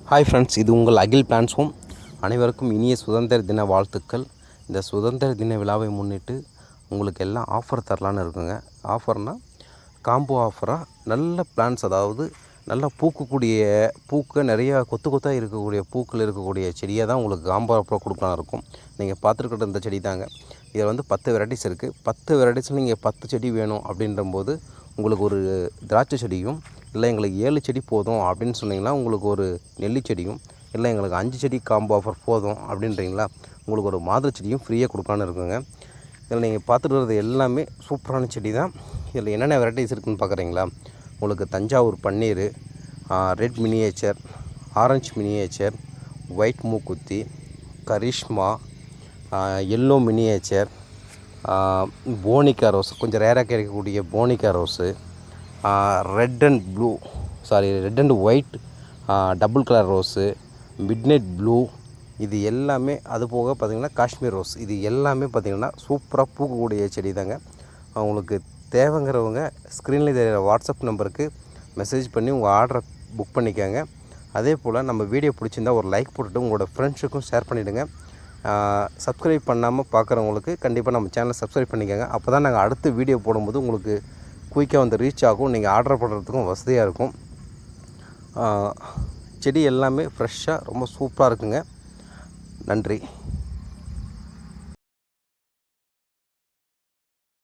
Hi friends, இது உங்கள் அகில் plans home. அனைவருக்கும் இனிய சுதந்திர தின வாழ்த்துக்கள். இந்த சுதந்திர தின விழாவை முன்னிட்டு உங்களுக்கு எல்லாம் ஆஃபர் தரலான்னு இருக்குங்க. ஆஃபர்னால் காம்போ ஆஃபராக நல்ல பிளான்ஸ், அதாவது நல்லா பூக்க நிறையா கொத்தாக இருக்கக்கூடிய பூக்கள் இருக்கக்கூடிய செடியாக தான் உங்களுக்கு காம்போ ஆஃபராக கொடுக்கலாம் இருக்கும். நீங்கள் பார்த்துருக்கிட்ட இந்த செடி தாங்க. இதில் 10 வெரைட்டிஸ் இருக்குது. 10 வெரைட்டிஸில் நீங்கள் 10 செடி வேணும் அப்படின்றபோது உங்களுக்கு ஒரு திராட்சை செடியும், இல்லை எங்களுக்கு 7 செடி போதும் அப்படின்னு சொன்னிங்கன்னா உங்களுக்கு ஒரு நெல்லி செடியும், இல்லை எங்களுக்கு 5 செடி காம்போ ஆஃபர் போதும் அப்படின்றீங்களா, உங்களுக்கு ஒரு மாதுளை செடியும் ஃப்ரீயாக கொடுக்கலான்னு இருக்குங்க. இதில் நீங்கள் பார்த்துட்டு எல்லாமே சூப்பரான செடி தான். இதில் என்னென்ன வெரைட்டிஸ் இருக்குதுன்னு பார்க்குறீங்களா? உங்களுக்கு தஞ்சாவூர் பன்னீர், red miniature, orange miniature, white மூக்குத்தி, Karishma, yellow miniature, Bonica rose, கொஞ்சம் ரேராக கிடைக்கக்கூடிய Bonica rose, red and white double colour rose, midnight blue, இது எல்லாமே. அது போக பார்த்திங்கன்னா காஷ்மீர் ரோஸ், இது எல்லாமே பார்த்திங்கன்னா சூப்பராக பூக்கக்கூடிய செடி தாங்க. அவங்களுக்கு தேவைங்கிறவங்க ஸ்க்ரீனில் தெரிகிற வாட்ஸ்அப் நம்பருக்கு மெசேஜ் பண்ணி உங்கள் ஆர்டரை புக் பண்ணிக்கோங்க. அதே போல் நம்ம வீடியோ பிடிச்சிருந்தால் ஒரு லைக் போட்டுட்டு உங்களோட ஃப்ரெண்ட்ஸுக்கும் ஷேர் பண்ணிவிடுங்க. சப்ஸ்கிரைப் பண்ணாமல் பார்க்குறவங்களுக்கு கண்டிப்பாக நம்ம சேனலை சப்ஸ்கிரைப் பண்ணிக்கோங்க. அப்போ தான் நாங்கள் அடுத்த வீடியோ போடும்போது உங்களுக்கு குயிக்காக ரீச் ஆகும், நீங்கள் ஆர்டர் பண்ணுறதுக்கும் வசதியாக இருக்கும். செடி எல்லாமே ஃப்ரெஷ்ஷாக ரொம்ப சூப்பராக இருக்குங்க. நன்றி.